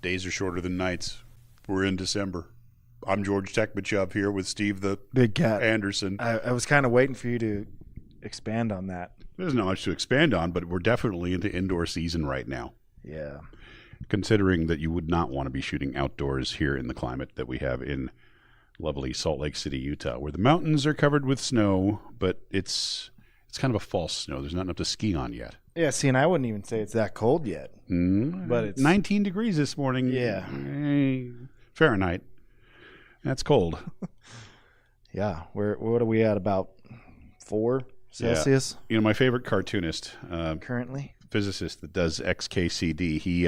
Days are shorter than nights. We're in December. I'm George Tekmachov here with Steve the Big Cat Anderson. I was kind of waiting for you to expand on that. There's not much to expand on, but we're definitely into indoor season right now. Yeah. Considering that you would not want to be shooting outdoors here in the climate that we have in lovely Salt Lake City, Utah, where the mountains are covered with snow, but it's kind of a false snow. There's not enough to ski on yet. Yeah, see, and I wouldn't even say it's that cold yet. But it's 19 degrees this morning. Yeah. Fahrenheit. That's cold. Yeah. What are we at, about 4 Celsius? Yeah. You know, my favorite cartoonist, currently? physicist that does XKCD, he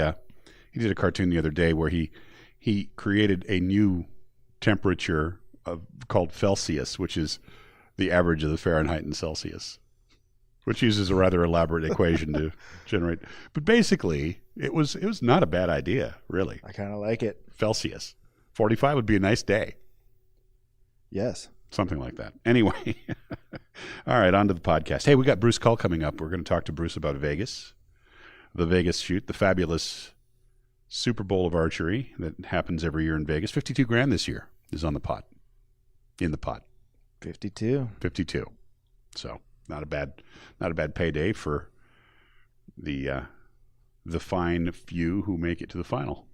did a cartoon the other day where he created a new temperature called Celsius, which is the average of the Fahrenheit and Celsius, which uses a rather elaborate equation to generate. But basically, it was not a bad idea, really. I kind of like it. Celsius. 45 would be a nice day. Yes. Something like that. Anyway, all right, on to the podcast. Hey, we got Bruce Cull coming up. We're going to talk to Bruce about Vegas, the Vegas shoot, the fabulous Super Bowl of archery that happens every year in Vegas. $52,000 this year is on the pot. In the pot. 52. So not a bad payday for the fine few who make it to the final,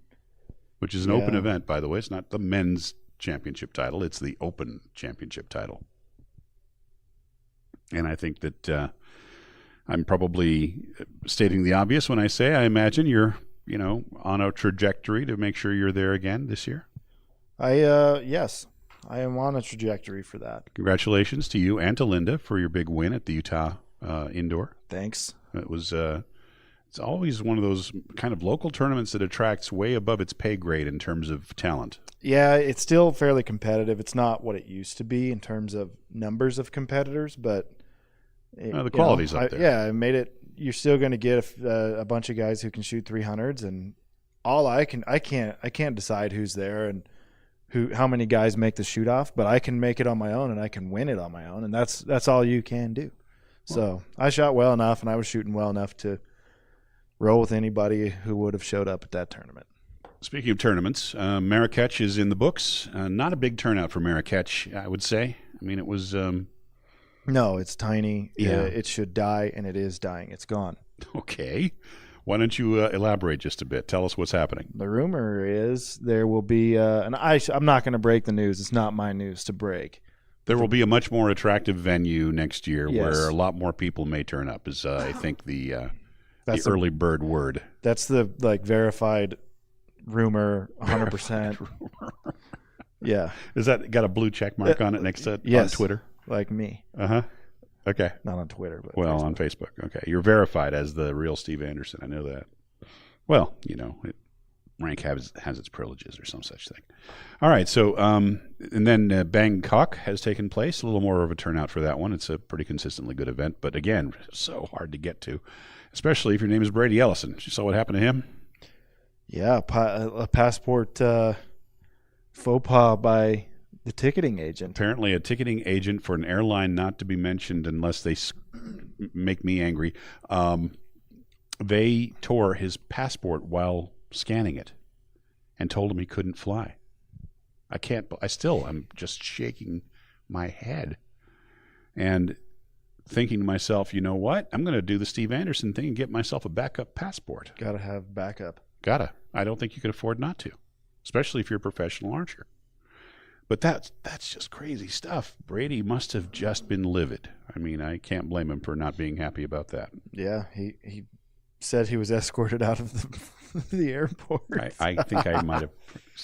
which is an open event, by the way. It's not the men's championship title. It's the open championship title. And I think that I'm probably stating the obvious when I say I imagine you're, on a trajectory to make sure you're there again this year. Yes, I am on a trajectory for that. Congratulations to you and to Linda for your big win at the Utah Indoor. Thanks. It was it's always one of those kind of local tournaments that attracts way above its pay grade in terms of talent. Yeah, it's still fairly competitive. It's not what it used to be in terms of numbers of competitors, but the quality's up there. Yeah, it made it. You're still going to get a bunch of guys who can shoot 300s, and I can't decide who's there and how many guys make the shoot off, but I can make it on my own and I can win it on my own, and that's all you can do. So I shot well enough, and I was shooting well enough to roll with anybody who would have showed up at that tournament. Speaking of tournaments, Marrakech is in the books. Not a big turnout for Marrakech, I would say. I mean, it was... No, it's tiny. Yeah. It should die, and it is dying. It's gone. Okay. Why don't you elaborate just a bit? Tell us what's happening. The rumor is there will be, and I'm not going to break the news. It's not my news to break. There will be a much more attractive venue next year. Yes. Where a lot more people may turn up, is I think the early bird word. That's the verified rumor, 100%. Yeah. Is that got a blue check mark on it next to yes, on Twitter? Like me. Uh-huh. Okay. Not on Twitter, but well, Facebook. on Facebook. Okay. You're verified as the real Steve Anderson. I know that. Well, rank has its privileges or some such thing. All right. So, and then Bangkok has taken place. A little more of a turnout for that one. It's a pretty consistently good event, but again, so hard to get to, especially if your name is Brady Ellison. You saw what happened to him? Yeah. A passport faux pas by the ticketing agent. Apparently a ticketing agent for an airline not to be mentioned unless they make me angry. They tore his passport while scanning it and told him he couldn't fly. I'm just shaking my head and thinking to myself, you know what? I'm going to do the Steve Anderson thing and get myself a backup passport. Got to have backup. Gotta. I don't think you could afford not to, especially if you're a professional archer. But that's just crazy stuff. Brady must have just been livid. I mean, I can't blame him for not being happy about that. Yeah, he said he was escorted out of the airport. I think I might have.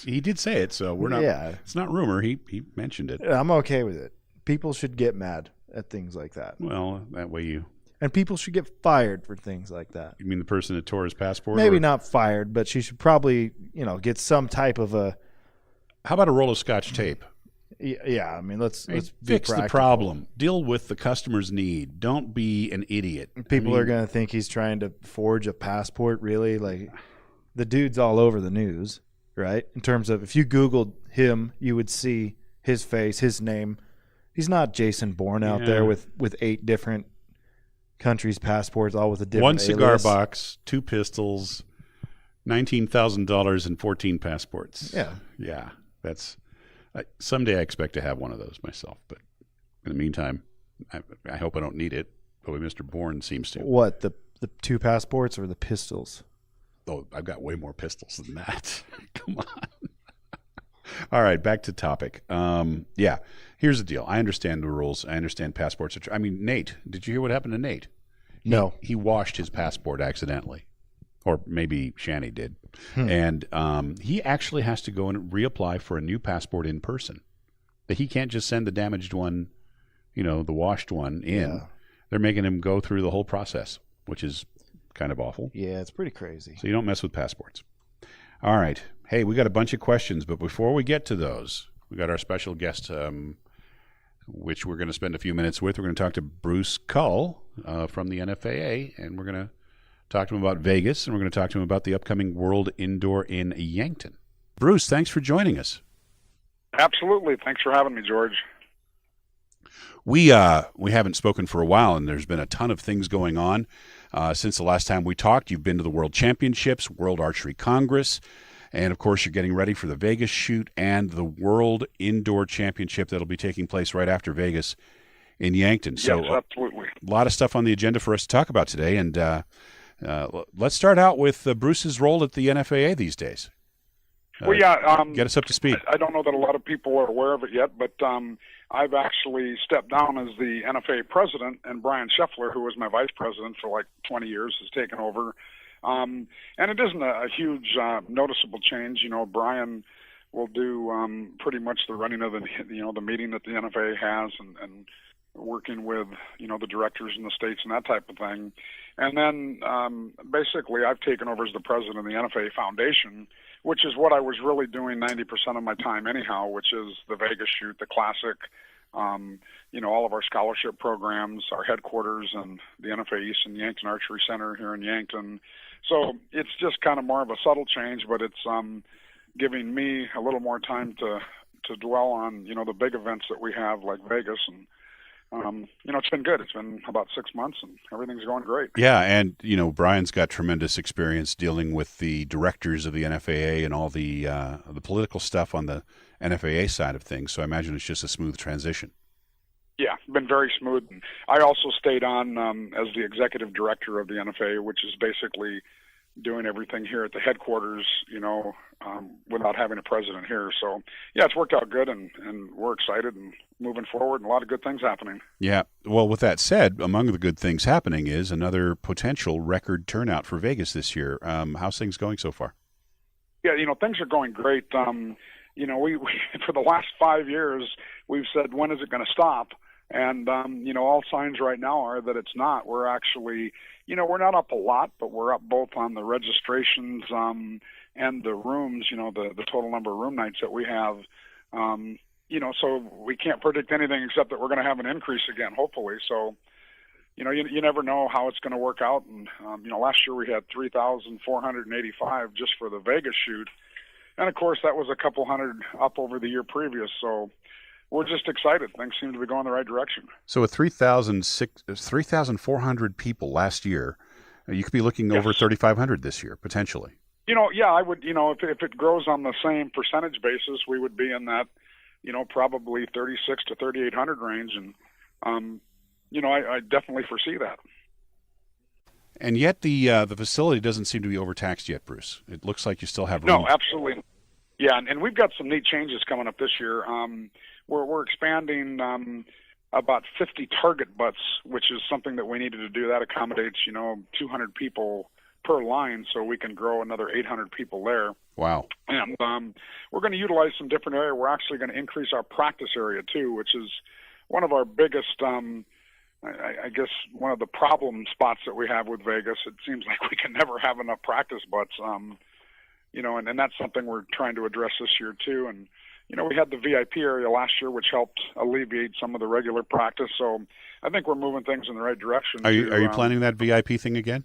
He did say it, so we're not. Yeah. It's not rumor. He mentioned it. I'm okay with it. People should get mad at things like that. Well, that way you. And people should get fired for things like that. You mean the person that tore his passport? Maybe not fired, but she should probably, get some type of a. How about a roll of Scotch tape? Yeah, I mean, let's fix the problem. Deal with the customer's need. Don't be an idiot. People are going to think he's trying to forge a passport, really. Like, the dude's all over the news, right? In terms of, if you Googled him, you would see his face, his name. He's not Jason Bourne out there with 8 different countries' passports, all with a different one cigar alias. box, 2 pistols, $19,000 and 14 passports. Yeah. Yeah. Someday I expect to have one of those myself. But in the meantime, I hope I don't need it. The way Mr. Bourne seems to. What, the 2 passports or the pistols? Oh, I've got way more pistols than that. Come on. All right, back to topic. Yeah, here's the deal. I understand the rules. I understand passports. Nate, did you hear what happened to Nate? No. He washed his passport accidentally. Or maybe Shani did. And he actually has to go and reapply for a new passport in person. That he can't just send the damaged one, the washed one in. Yeah. They're making him go through the whole process, which is kind of awful. Yeah, it's pretty crazy. So you don't mess with passports. All right. Hey, we got a bunch of questions, but before we get to those, we got our special guest, which we're going to spend a few minutes with. We're going to talk to Bruce Cull from the NFAA, and we're going to talk to him about Vegas, and we're going to talk to him about the upcoming World Indoor in Yankton. Bruce, thanks for joining us. Absolutely. Thanks for having me, George. We haven't spoken for a while, and there's been a ton of things going on since the last time we talked. You've been to the World Championships, World Archery Congress, and, of course, you're getting ready for the Vegas shoot and the World Indoor Championship that'll be taking place right after Vegas in Yankton. So, yes, absolutely. A lot of stuff on the agenda for us to talk about today, and let's start out with Bruce's role at the NFAA these days. Well, yeah. Get us up to speed. I don't know that a lot of people are aware of it yet, but I've actually stepped down as the NFAA president, and Brian Scheffler, who was my vice president for like 20 years, has taken over. And it isn't a huge noticeable change. Brian will do pretty much the running of the meeting that the NFAA has, and working with the directors in the states and that type of thing. And then basically I've taken over as the president of the NFAA Foundation, which is what I was really doing 90% of my time anyhow, which is the Vegas shoot, the Classic, all of our scholarship programs, our headquarters, and the NFAA Easton Yankton Archery Center here in Yankton. So it's just kind of more of a subtle change, but it's giving me a little more time to dwell on, the big events that we have like Vegas. And it's been good. It's been about 6 months, and everything's going great. Yeah, and Brian's got tremendous experience dealing with the directors of the NFAA and all the political stuff on the NFAA side of things. So I imagine it's just a smooth transition. Yeah, been very smooth. I also stayed on as the executive director of the NFAA, which is basically doing everything here at the headquarters, without having a president here. So, yeah, it's worked out good, and we're excited and moving forward, and a lot of good things happening. Yeah. Well, with that said, among the good things happening is another potential record turnout for Vegas this year. How's things going so far? Yeah, things are going great. We for the last 5 years, we've said, when is it going to stop? And, all signs right now are that it's not. We're actually, we're not up a lot, but we're up both on the registrations and the rooms, the total number of room nights that we have. So we can't predict anything except that we're going to have an increase again, hopefully. So, you never know how it's going to work out. And, last year we had 3,485 just for the Vegas shoot. And, of course, that was a couple hundred up over the year previous. So we're just excited. Things seem to be going the right direction. So with 3,400 people last year, you could be looking over 3,500 this year, potentially. Yeah, I would, if it grows on the same percentage basis, we would be in that, probably 3,600 to 3,800 range. And, I definitely foresee that. And yet the facility doesn't seem to be overtaxed yet, Bruce. It looks like you still have room. No, absolutely. Yeah, and we've got some neat changes coming up this year. We're expanding about 50 target butts, which is something that we needed to do. That accommodates, 200 people per line, so we can grow another 800 people there. Wow. And we're going to utilize some different area. We're actually going to increase our practice area, too, which is one of our biggest, I guess, one of the problem spots that we have with Vegas. It seems like we can never have enough practice butts, and that's something we're trying to address this year, too. And, we had the VIP area last year, which helped alleviate some of the regular practice. So I think we're moving things in the right direction. Are you planning that VIP thing again?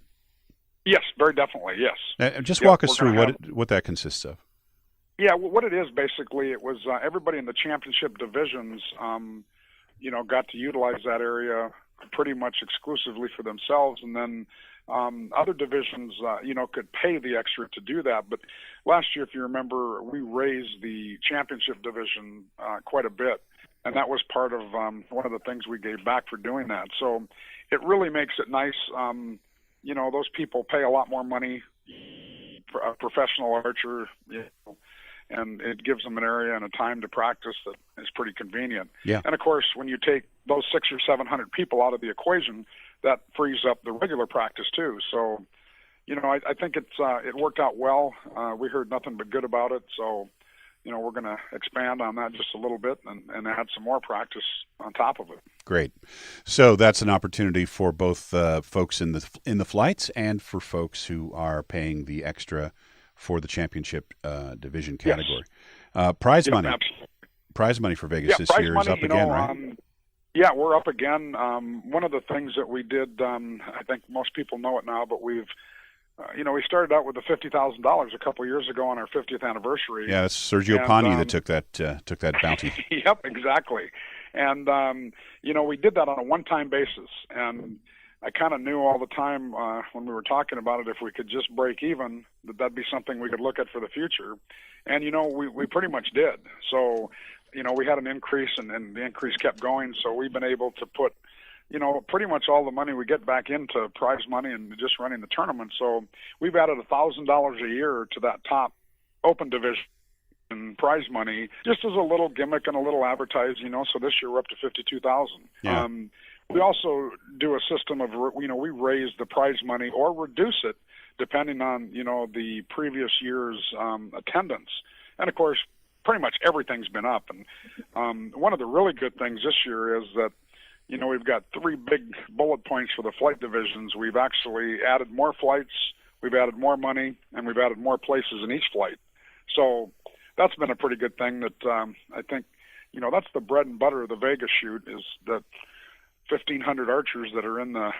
Yes, very definentely, yes. Just walk us through what that consists of. Yeah, what it is basically, it was everybody in the championship divisions, got to utilize that area pretty much exclusively for themselves, and then Other divisions, could pay the extra to do that. But last year, if you remember, we raised the championship division quite a bit, and that was part of one of the things we gave back for doing that. So it really makes it nice. Those people pay a lot more money for a professional archer, and it gives them an area and a time to practice that is pretty convenient. Yeah. And of course, when you take those 600 or 700 people out of the equation, that frees up the regular practice too. So, I think it worked out well. We heard nothing but good about it. So, we're going to expand on that just a little bit and add some more practice on top of it. Great. So that's an opportunity for both folks in the flights and for folks who are paying the extra for the championship division category. Yes. Prize money. Absolutely. Prize money for Vegas this year is up again, right? Yeah, we're up again. One of the things that we did, I think most people know it now, but we started out with the $50,000 a couple of years ago on our 50th anniversary. Yeah, it's Sergio Pani that took that bounty. Yep, exactly. And we did that on a one-time basis, and I kind of knew all the time when we were talking about it, if we could just break even, that'd be something we could look at for the future. And we pretty much did. So we had an increase, and the increase kept going. So we've been able to put pretty much all the money we get back into prize money and just running the tournament. So we've added $1,000 a year to that top open division and prize money, just as a little gimmick and a little advertising, so this year we're up to $52,000. Yeah. We also do a system of, we raise the prize money or reduce it depending on, the previous year's attendance. And of course, pretty much everything's been up. And one of the really good things this year is that, we've got 3 big bullet points for the flight divisions. We've actually added more flights, we've added more money, and we've added more places in each flight. So that's been a pretty good thing that I think, that's the bread and butter of the Vegas shoot, is that 1,500 archers that are in the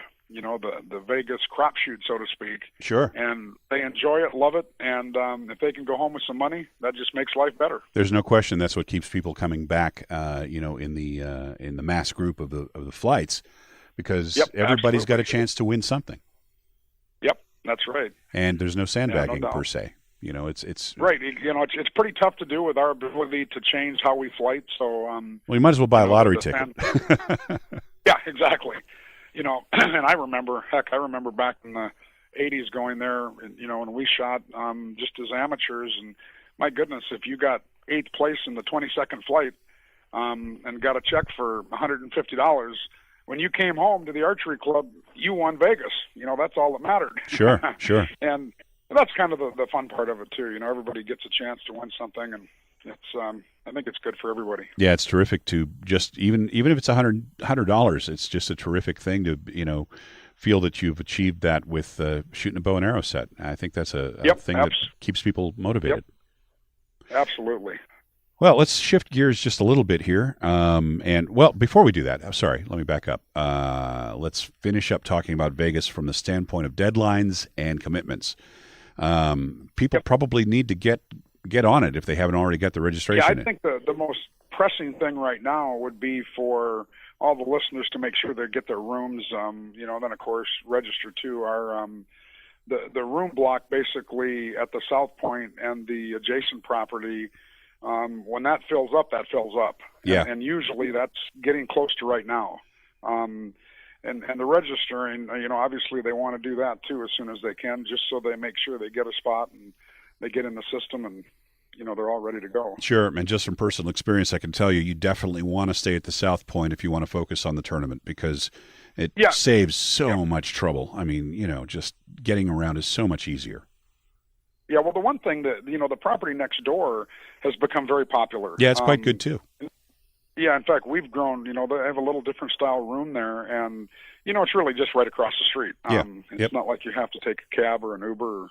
Vegas crop shoot, so to speak. Sure. And they enjoy it, love it, and if they can go home with some money, that just makes life better. There's no question that's what keeps people coming back, in the mass group of the flights, because everybody's got a chance to win something. Yep, that's right. And there's no sandbagging no doubt. per se. It's right. It's pretty tough to do with our ability to change how we flight. So well, you might as well buy a lottery ticket. Yeah, exactly. And I remember back in the 80s going there, and, and we shot just as amateurs. And my goodness, if you got 8th place in the 22nd flight and got a check for $150, when you came home to the archery club, you won Vegas. That's all that mattered. Sure. And that's kind of the fun part of it too. Everybody gets a chance to win something, and it's I think it's good for everybody. Yeah, it's terrific to just even if it's $100, it's just a terrific thing to feel that you've achieved that with shooting a bow and arrow set. I think that's a thing that keeps people motivated. Yep. Absolutely. Well, let's shift gears just a little bit here. Before we do that, I'm sorry, let me back up. Let's finish up talking about Vegas from the standpoint of deadlines and commitments. People probably need to get on it if they haven't already got the registration. Yeah, I think the most pressing thing right now would be for all the listeners to make sure they get their rooms. Then of course register too. Our the room block basically at the South Point and the adjacent property. When that fills up, Yeah. And usually that's getting close to right now. And the registering, obviously they want to do that too as soon as they can, just so they make sure they get a spot and they get in the system and, they're all ready to go. Sure. And just from personal experience, I can tell you definitely want to stay at the South Point if you want to focus on the tournament, because it saves so much trouble. I mean, just getting around is so much easier. Yeah, well, the one thing that, the property next door has become very popular. Yeah, it's quite good too. Yeah, in fact, we've grown, they have a little different style room there, and, it's really just right across the street. It's not like you have to take a cab or an Uber,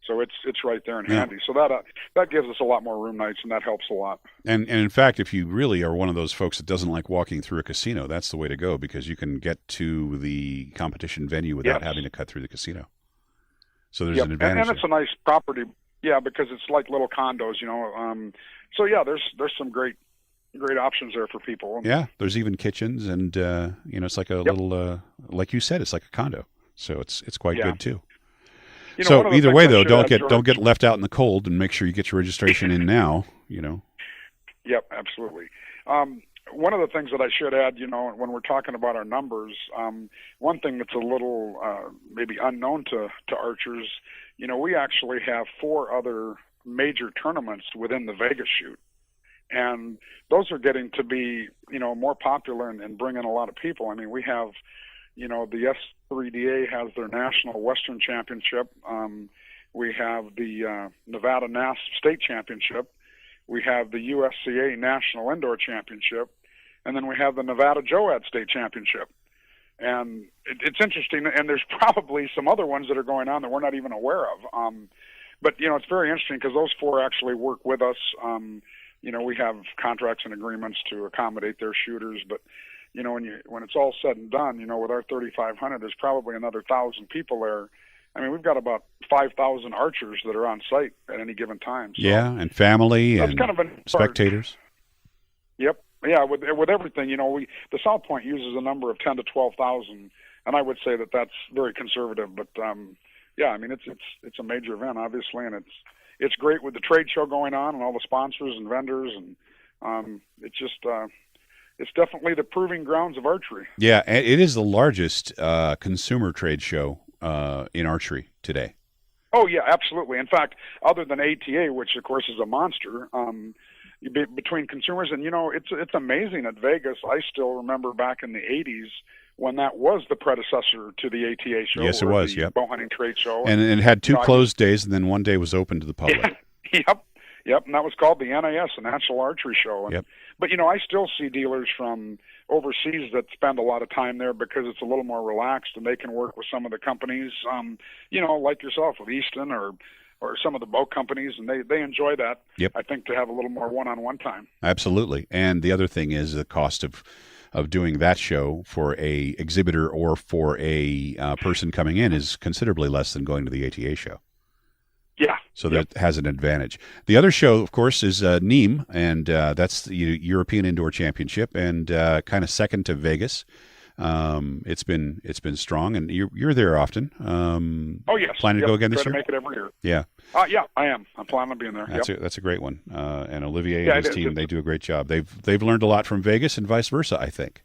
so it's right there and handy. So that gives us a lot more room nights, and that helps a lot. And in fact, if you really are one of those folks that doesn't like walking through a casino, that's the way to go, because you can get to the competition venue without having to cut through the casino. So there's an advantage. And it's a nice property, because it's like little condos, So there's some great options there for people. Yeah, there's even kitchens, and it's like a little, like you said, it's like a condo. So it's quite Yeah. good too. You know, one So of the either things way, I though, should add, don't get George- left out in the cold, and make sure you get your registration in now. Yep, absolutely. One of the things that I should add, when we're talking about our numbers, one thing that's a little maybe unknown to archers, we actually have 4 other major tournaments within the Vegas shoot. And those are getting to be, more popular and bring in a lot of people. I mean, we have, the S3DA has their National Western Championship. We have the Nevada NAS State Championship. We have the USCA National Indoor Championship. And then we have the Nevada JOAD State Championship. And it's interesting, and there's probably some other ones that are going on that we're not even aware of. But, it's very interesting because those 4 actually work with us. We have contracts and agreements to accommodate their shooters. But, when it's all said and done, with our 3,500, there's probably another 1,000 people there. I mean, we've got about 5,000 archers that are on site at any given time. So Yeah, and family that's and kind of spectators. Yep. Yeah, with everything, the South Point uses a number of 10 to 12,000, and I would say that that's very conservative. But yeah, I mean, it's a major event, obviously, and it's great with the trade show going on and all the sponsors and vendors, and it's definitely the proving grounds of archery. Yeah, it is the largest consumer trade show in archery today. Oh yeah, absolutely. In fact, other than ATA, which of course is a monster, between consumers, and it's amazing at Vegas. I still remember back in the '80s when that was the predecessor to the ATA show. Yes, it was. The Yep. bow hunting trade show, And it had 2 closed days, and then one day was open to the public. Yep, and that was called the NAS, the National Archery Show. And, Yep. But I still see dealers from overseas that spend a lot of time there because it's a little more relaxed, and they can work with some of the companies, like yourself with Easton or some of the boat companies, and they enjoy that. Yep. I think to have a little more one-on-one time. Absolutely. And the other thing is the cost of doing that show for a exhibitor or for a person coming in is considerably less than going to the ATA show. Yeah. So that has an advantage. The other show, of course, is NEAM, and that's the European Indoor Championship, and kind of second to Vegas. It's been strong, and you're there often. Oh yes. Planning to go again this year? year? Try to make it every year. Yeah. Yeah, I am. I'm planning on being there. That's a great one. And Olivier Yeah, and his it is. team, they do a great job. They've learned a lot from Vegas and vice versa, I think.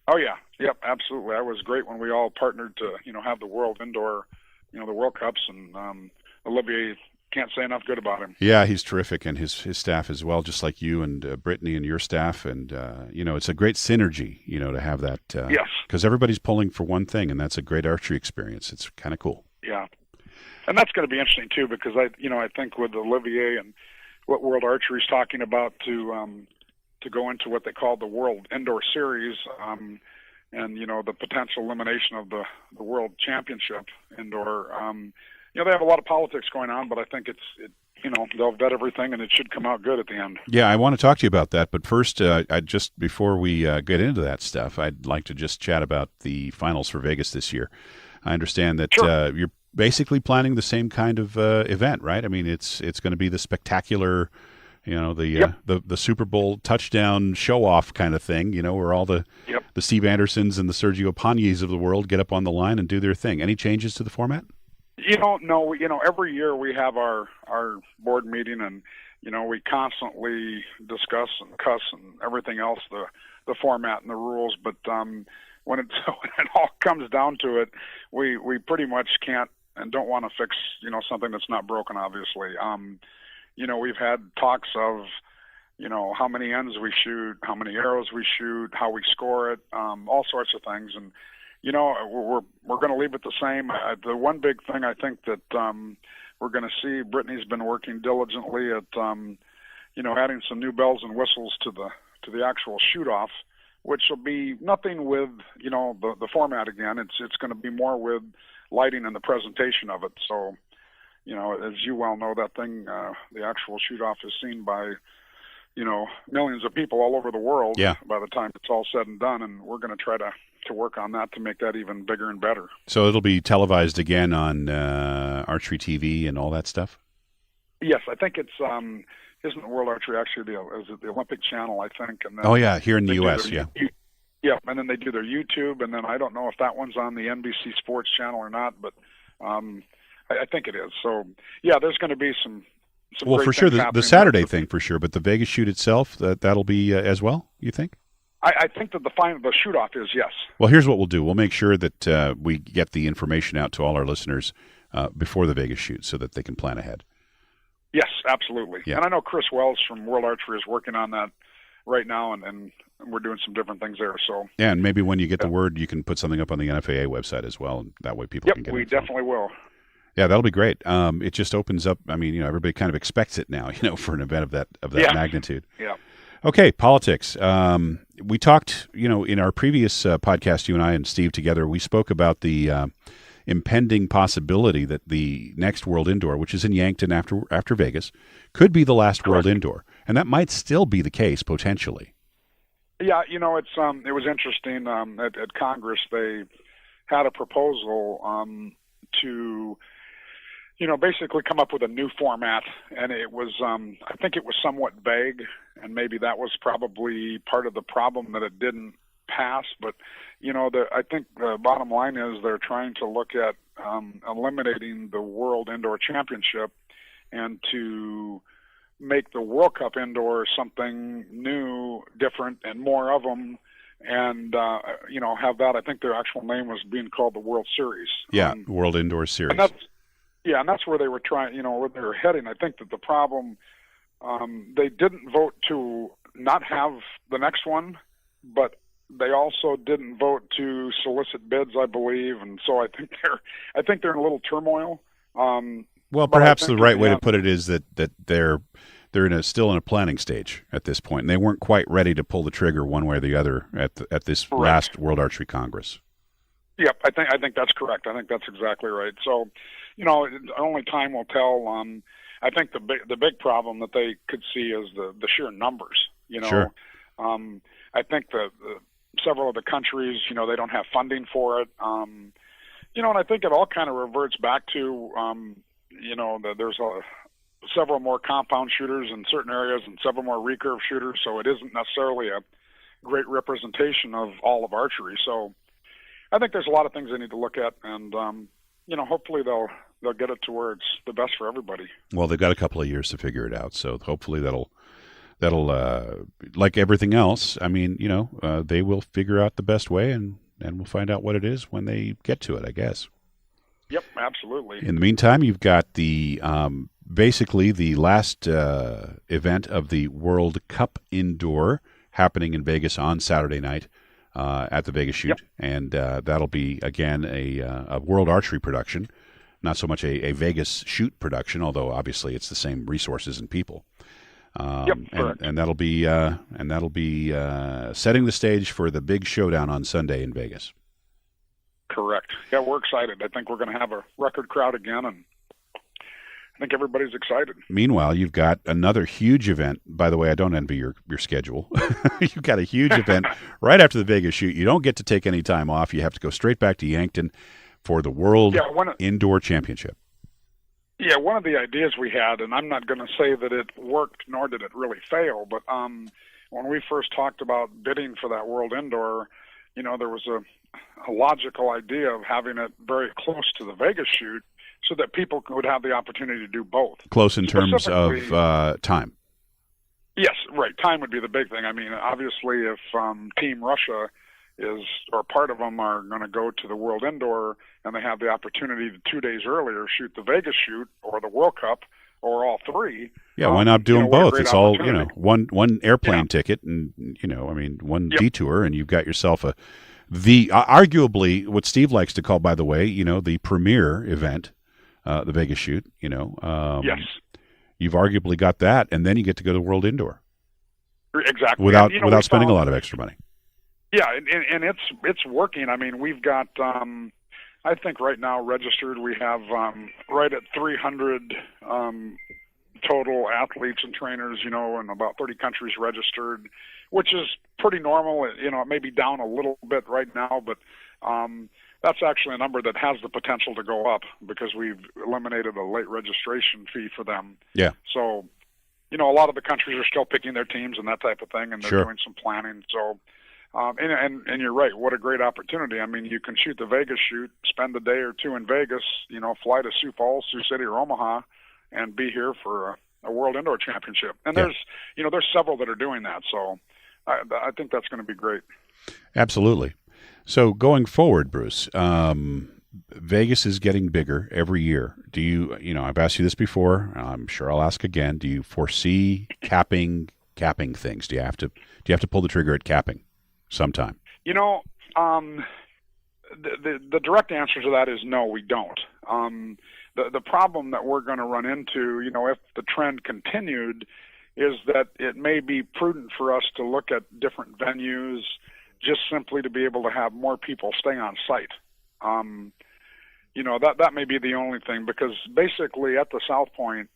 Oh yeah. Yep. Absolutely. That was great when we all partnered to have the World Indoor, the World Cups, and Olivier. Can't say enough good about him. Yeah, he's terrific, and his staff as well, just like you and Brittany and your staff. And, it's a great synergy, to have that. Yes. Because everybody's pulling for one thing, and that's a great archery experience. It's kind of cool. Yeah. And that's going to be interesting, too, because I think with Olivier and what World Archery is talking about to go into what they call the World Indoor Series, and, the potential elimination of the World Championship Indoor, they have a lot of politics going on, but I think they'll vet everything, and it should come out good at the end. Yeah, I want to talk to you about that, but first, before we get into that stuff, I'd like to just chat about the finals for Vegas this year. I understand that Sure. You're basically planning the same kind of event, right? I mean, it's going to be the spectacular, the Super Bowl touchdown show-off kind of thing, where all the Steve Andersons and the Sergio Pagnes of the world get up on the line and do their thing. Any changes to the format? No. Every year we have our board meeting, and we constantly discuss and cuss and everything else, the format and the rules. But when it all comes down to it, we pretty much can't and don't want to fix something that's not broken. Obviously, we've had talks of how many ends we shoot, how many arrows we shoot, how we score it, all sorts of things, and. We're going to leave it the same. The one big thing I think that we're going to see, Brittany's been working diligently at, adding some new bells and whistles to the actual shoot-off, which will be nothing with, the format again. It's going to be more with lighting and the presentation of it. So, as you well know, that thing, the actual shoot-off is seen by, millions of people all over the world. Yeah. By the time it's all said and done, and we're going to try to work on that to make that even bigger and better. So it'll be televised again on Archery TV and all that stuff? Yes, I think it's isn't World Archery actually is it the Olympic Channel, I think? And then oh yeah, here in the U.S. Yeah. Yep, and then they do their YouTube, and then I don't know if that one's on the NBC Sports channel or not, but I think it is. So, yeah, there's going to be some Well, great for sure, things the happening Saturday there. thing for sure, but the Vegas shoot itself, that'll be as well, you think? I think that the shoot-off is, yes. Well, here's what we'll do. We'll make sure that we get the information out to all our listeners before the Vegas shoot so that they can plan ahead. Yes, absolutely. Yeah. And I know Chris Wells from World Archery is working on that right now, and we're doing some different things there. So Yeah, and maybe when you get the word, you can put something up on the NFAA website as well, and that way people can get we info. definitely will. Yeah, that'll be great. It just opens up. I mean, everybody kind of expects it now, for an event of that Yeah. magnitude. Yeah. Okay, politics. We talked, in our previous podcast, you and I and Steve together, we spoke about the impending possibility that the next World Indoor, which is in Yankton after Vegas, could be the last World Indoor, and that might still be the case potentially. Yeah, it was interesting at Congress. They had a proposal to basically come up with a new format, and it was I think it was somewhat vague, and maybe that was probably part of the problem that it didn't pass. But I think the bottom line is they're trying to look at eliminating the World Indoor Championship and to make the World Cup Indoor something new, different, and more of them. And have that. I think their actual name was being called the World Series. Yeah, World Indoor Series. And that's where they were trying, where they were heading. I think that the problem, they didn't vote to not have the next one, but they also didn't vote to solicit bids, I believe, and so I think they're in a little turmoil. Well, perhaps the right way to put it is that they're still in a planning stage at this point, and they weren't quite ready to pull the trigger one way or the other at this last World Archery Congress. Yep, I think that's correct. I think that's exactly right. So, only time will tell. I think the big problem that they could see is the sheer numbers. Sure. I think the several of the countries, they don't have funding for it. And I think it all kind of reverts back to, that there's several more compound shooters in certain areas and several more recurve shooters. So it isn't necessarily a great representation of all of archery. So I think there's a lot of things they need to look at, and hopefully they'll get it to where it's the best for everybody. Well, they've got a couple of years to figure it out, so hopefully that'll like everything else. I mean, they will figure out the best way, and we'll find out what it is when they get to it, I guess. Yep, absolutely. In the meantime, you've got the basically the last event of the World Cup Indoor happening in Vegas on Saturday night. At the Vegas shoot, and that'll be again a World Archery production, not so much a Vegas shoot production, although obviously it's the same resources and people. And that'll be setting the stage for the big showdown on Sunday in Vegas. Correct. Yeah, we're excited. I think we're going to have a record crowd again, and I think everybody's excited. Meanwhile, you've got another huge event. By the way, I don't envy your schedule. You've got a huge event right after the Vegas shoot. You don't get to take any time off. You have to go straight back to Yankton for the World Indoor Championship. Yeah, one of the ideas we had, and I'm not going to say that it worked nor did it really fail, but when we first talked about bidding for that World Indoor, there was a logical idea of having it very close to the Vegas shoot, so that people would have the opportunity to do both. Close in terms of time. Yes, right. Time would be the big thing. I mean, obviously, if Team Russia or part of them are going to go to the World Indoor and they have the opportunity to 2 days earlier shoot the Vegas shoot or the World Cup or all three. Yeah, why not do them both? It's all, one airplane ticket and, one detour, and you've got yourself arguably what Steve likes to call, by the way, the premier event. The Vegas shoot, yes, you've arguably got that, and then you get to go to the World Indoor. Exactly. Without spending a lot of extra money. Yeah, and it's working. I mean, we've got, I think right now registered, we have right at 300 total athletes and trainers, in about 30 countries registered, which is pretty normal. It may be down a little bit right now, but that's actually a number that has the potential to go up because we've eliminated a late registration fee for them. Yeah. So, a lot of the countries are still picking their teams and that type of thing, and they're Sure. doing some planning. So, And you're right. What a great opportunity. I mean, you can shoot the Vegas shoot, spend a day or two in Vegas, fly to Sioux Falls, Sioux City, or Omaha, and be here for a World Indoor Championship. And there's several that are doing that. So I think that's going to be great. Absolutely. So going forward, Bruce, Vegas is getting bigger every year. Do you, I've asked you this before. I'm sure I'll ask again. Do you foresee capping things? Do you have to pull the trigger at capping sometime? The direct answer to that is no, we don't. The problem that we're going to run into, if the trend continued, is that it may be prudent for us to look at different venues just simply to be able to have more people stay on site. That may be the only thing, because basically at the South Point,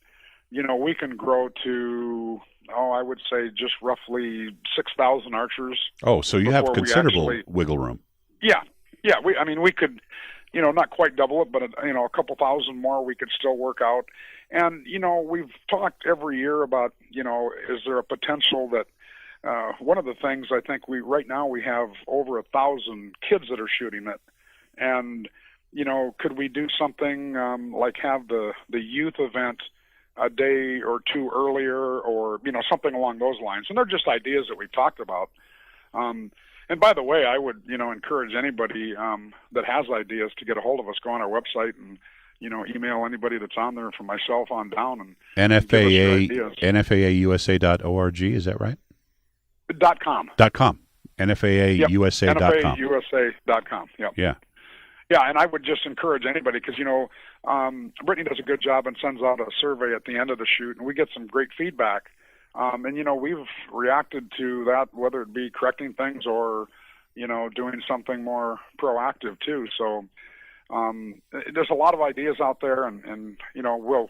we can grow to, I would say just roughly 6,000 archers. Oh, so you have considerable wiggle room. Yeah. We could, not quite double it, but a couple thousand more we could still work out. And, we've talked every year about, is there a potential that one of the things I think right now we have over 1,000 kids that are shooting it. And, could we do something like have the youth event a day or two earlier, or, something along those lines? And they're just ideas that we've talked about. And by the way, I would, encourage anybody that has ideas to get a hold of us, go on our website and, email anybody that's on there from myself on down. And NFAA.USA.org, is that right? .com. NFAA.USA.com. NFAA.USA.com. Yep. Yeah. Yeah, and I would just encourage anybody, because, Brittany does a good job and sends out a survey at the end of the shoot, and we get some great feedback. And, we've reacted to that, whether it be correcting things or, doing something more proactive too. So there's a lot of ideas out there, and we'll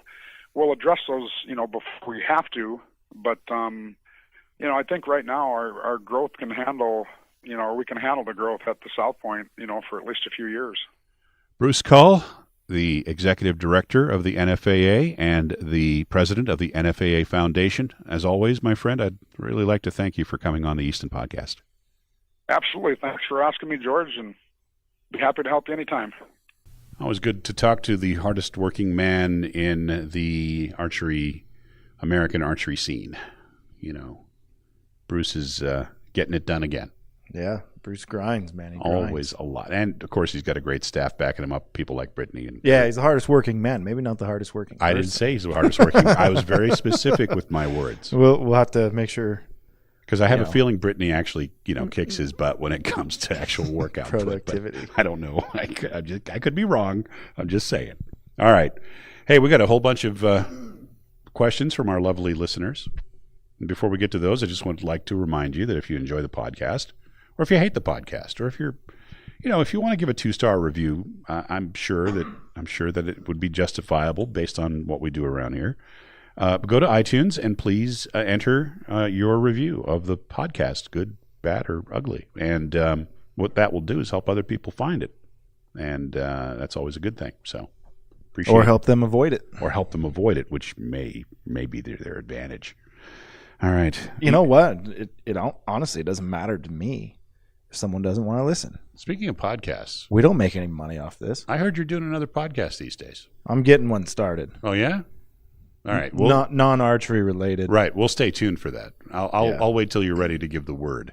address those, before we have to. But, I think right now our growth can handle, we can handle the growth at the South Point, for at least a few years. Bruce Cull, the Executive Director of the NFAA and the President of the NFAA Foundation. As always, my friend, I'd really like to thank you for coming on the Easton Podcast. Absolutely. Thanks for asking me, George, and be happy to help you anytime. Always good to talk to the hardest working man in the American archery scene. Bruce is getting it done again. Yeah, Bruce grinds, man. He grinds. Always a lot. And, of course, he's got a great staff backing him up, people like Brittany. Yeah, he's the hardest working man. Maybe not the hardest working person. I didn't say he's the hardest working. I was very specific with my words. We'll have to make sure. Because I have a feeling Brittany actually, kicks his butt when it comes to actual workout. Productivity. I don't know. I could be wrong. I'm just saying. All right. Hey, we got a whole bunch of questions from our lovely listeners. And before we get to those, I just would like to remind you that if you enjoy the podcast, or if you hate the podcast, or if you're, if you want to give a 2-star review, I'm sure that it would be justifiable based on what we do around here. Go to iTunes and please enter your review of the podcast, good, bad, or ugly. And what that will do is help other people find it, and that's always a good thing. So appreciate or help them avoid it, which may be their advantage. All right. You know what? It honestly, it doesn't matter to me if someone doesn't want to listen. Speaking of podcasts, we don't make any money off this. I heard you're doing another podcast these days. I'm getting one started. Oh yeah. All right. Not non-archery related. Right. We'll stay tuned for that. I'll wait till you're ready to give the word.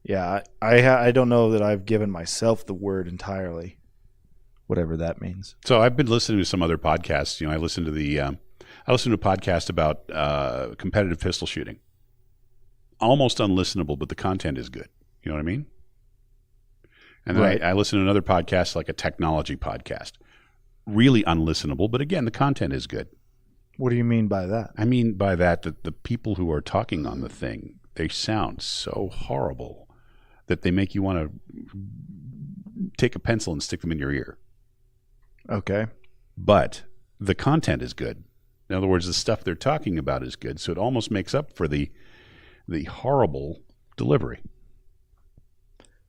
Yeah. I don't know that I've given myself the word entirely, whatever that means. So I've been listening to some other podcasts. I listened to a podcast about competitive pistol shooting. Almost unlistenable, but the content is good. You know what I mean? And then right. I listened to another podcast, like a technology podcast. Really unlistenable, but again, the content is good. What do you mean by that? I mean by that the people who are talking on the thing, they sound so horrible that they make you want to take a pencil and stick them in your ear. Okay. But the content is good. In other words, the stuff they're talking about is good, so it almost makes up for the horrible delivery.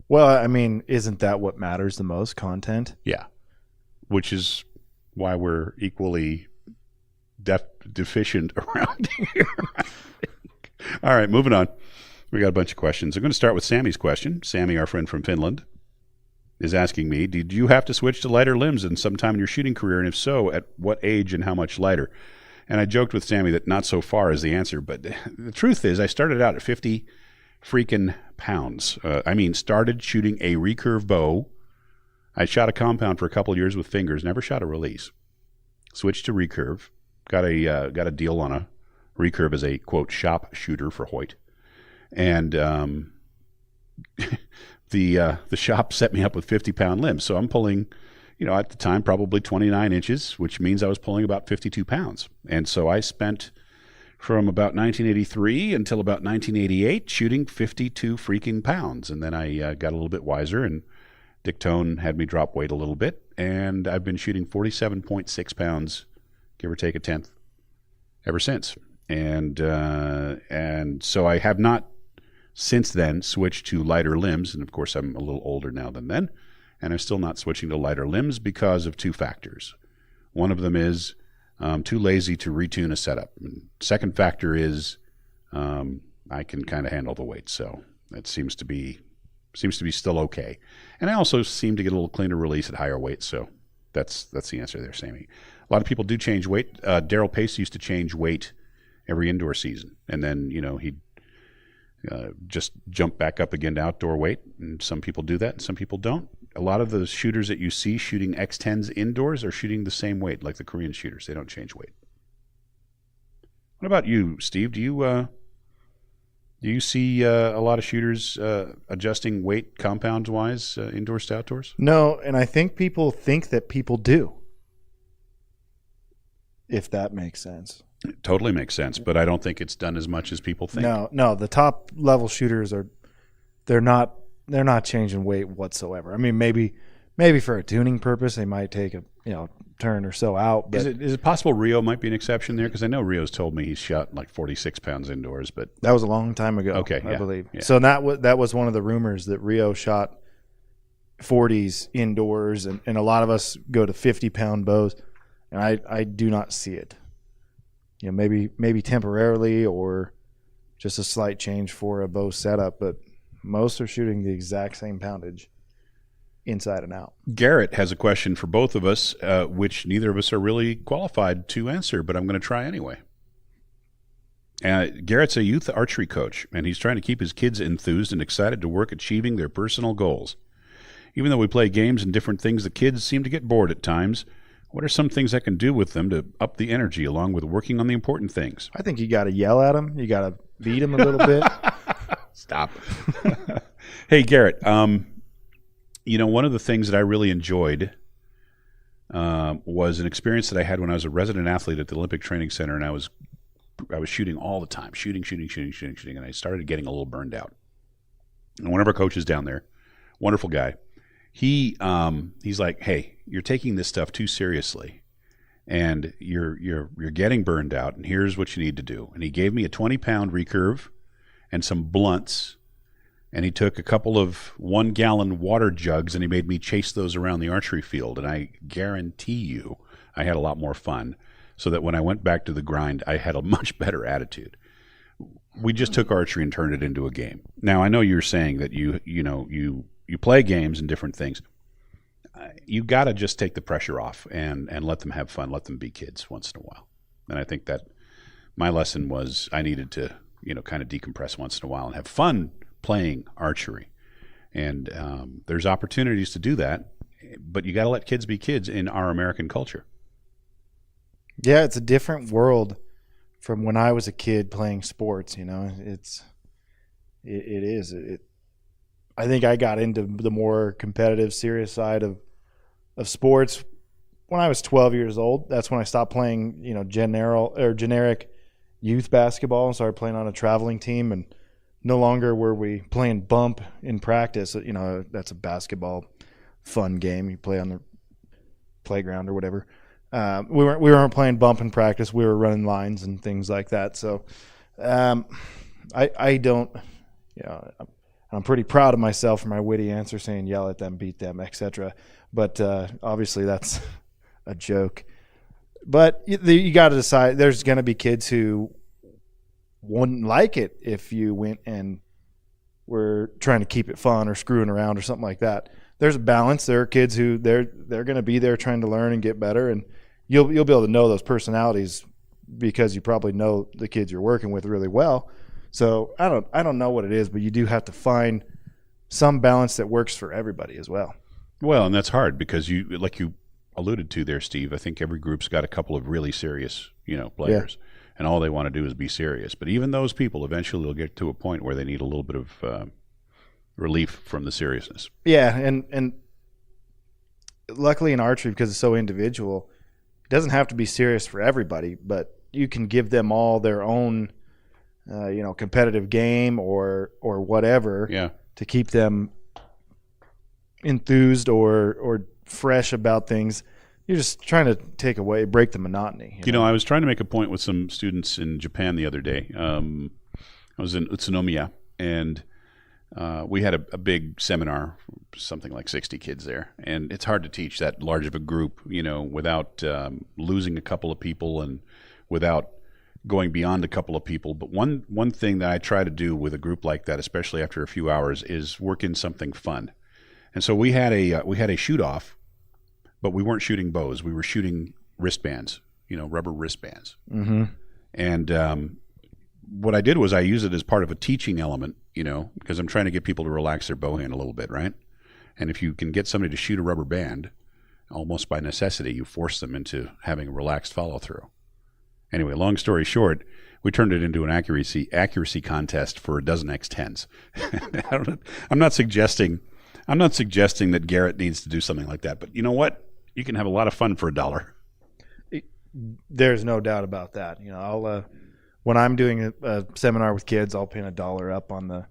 Well, I mean, isn't that what matters the most, content? Yeah, which is why we're equally deficient around here. All right, moving on. We got a bunch of questions. I'm going to start with Sammy's question. Sammy, our friend from Finland, is asking me, did you have to switch to lighter limbs in some time in your shooting career? And if so, at what age and how much lighter? And I joked with Sammy that not so far is the answer, but the truth is I started out at 50 freaking pounds. Started shooting a recurve bow. I shot a compound for a couple of years with fingers, never shot a release. Switched to recurve. Got a deal on a recurve as a, quote, shop shooter for Hoyt. And the shop set me up with 50-pound limbs. So I'm pulling, at the time, probably 29 inches, which means I was pulling about 52 pounds. And so I spent from about 1983 until about 1988 shooting 52 freaking pounds. And then I got a little bit wiser, and Dick Tone had me drop weight a little bit. And I've been shooting 47.6 pounds, give or take a tenth, ever since. And so I have not since then switched to lighter limbs. And of course, I'm a little older now than then. And I'm still not switching to lighter limbs because of two factors. One of them is too lazy to retune a setup. And second factor is I can kind of handle the weight. So that seems to be still okay. And I also seem to get a little cleaner release at higher weights. So that's the answer there, Sammy. A lot of people do change weight. Daryl Pace used to change weight every indoor season. And then, he'd just jump back up again to outdoor weight. And some people do that and some people don't. A lot of the shooters that you see shooting X10s indoors are shooting the same weight like the Korean shooters. They don't change weight. What about you, Steve? Do you see a lot of shooters adjusting weight compounds-wise indoors to outdoors? No, and I think people think that people do, if that makes sense. It totally makes sense, but I don't think it's done as much as people think. No, the top level shooters they're not changing weight whatsoever. I mean, maybe for a tuning purpose they might take a turn or so out. But is it possible Rio might be an exception there? Because I know Rio's told me he's shot like 46 pounds indoors, but that was a long time ago. Okay, I believe. Yeah. So that was one of the rumors that Rio shot 40s indoors, and a lot of us go to 50-pound bows, and I do not see it. Maybe temporarily or just a slight change for a bow setup, but most are shooting the exact same poundage inside and out. Garrett has a question for both of us, which neither of us are really qualified to answer, but I'm going to try anyway. Garrett's a youth archery coach, and he's trying to keep his kids enthused and excited to work achieving their personal goals. Even though we play games and different things, the kids seem to get bored at times. What are some things I can do with them to up the energy along with working on the important things? I think you got to yell at them. You got to beat them a little bit. Stop. Hey, Garrett, one of the things that I really enjoyed was an experience that I had when I was a resident athlete at the Olympic Training Center, and I was shooting all the time, shooting, and I started getting a little burned out. And one of our coaches down there, wonderful guy, he's like, hey, you're taking this stuff too seriously, and you're getting burned out, and here's what you need to do. And he gave me a 20-pound recurve and some blunts, and he took a couple of 1-gallon water jugs, and he made me chase those around the archery field. And I guarantee you I had a lot more fun, so that when I went back to the grind, I had a much better attitude. We just took archery and turned it into a game. Now, I know you're saying that you play games and different things. You got to just take the pressure off and let them have fun, let them be kids once in a while. And I think that my lesson was I needed to, kind of decompress once in a while and have fun playing archery. And there's opportunities to do that, but you got to let kids be kids in our American culture. Yeah, it's a different world from when I was a kid playing sports. It is. I think I got into the more competitive, serious side of sports when I was 12 years old. That's when I stopped playing, generic youth basketball and started playing on a traveling team. And no longer were we playing bump in practice. That's a basketball fun game. You play on the playground or whatever. We weren't playing bump in practice. We were running lines and things like that. So I don't, I'm pretty proud of myself for my witty answer saying yell at them, beat them, etc. But obviously that's a joke. But you got to decide. There's going to be kids who wouldn't like it if you went and we're trying to keep it fun or screwing around or something like that. There's a balance. There are kids who they're going to be there trying to learn and get better, and you'll be able to know those personalities because you probably know the kids you're working with really well. So I don't know what it is, but you do have to find some balance that works for everybody as well. Well, and that's hard because like you alluded to there, Steve, I think every group's got a couple of really serious, players, and all they want to do is be serious. But even those people eventually will get to a point where they need a little bit of relief from the seriousness. Yeah, and luckily in archery, because it's so individual, it doesn't have to be serious for everybody, but you can give them all their own, competitive game or whatever to keep them enthused or fresh about things. You're just trying to break the monotony. You know, I was trying to make a point with some students in Japan the other day. I was in Utsunomiya, and we had a big seminar, something like 60 kids there. And it's hard to teach that large of a group, without losing a couple of people and without going beyond a couple of people. But one thing that I try to do with a group like that, especially after a few hours, is work in something fun. And so we had a shoot off, but we weren't shooting bows. We were shooting wristbands, rubber wristbands. Mm-hmm. And what I did was I used it as part of a teaching element, because I'm trying to get people to relax their bow hand a little bit, right? And if you can get somebody to shoot a rubber band, almost by necessity, you force them into having a relaxed follow through. Anyway, long story short, we turned it into an accuracy contest for a dozen X10s. I'm not suggesting that Garrett needs to do something like that, but you know what? You can have a lot of fun for $1. There's no doubt about that. I'll when I'm doing a seminar with kids, I'll pin $1 up on the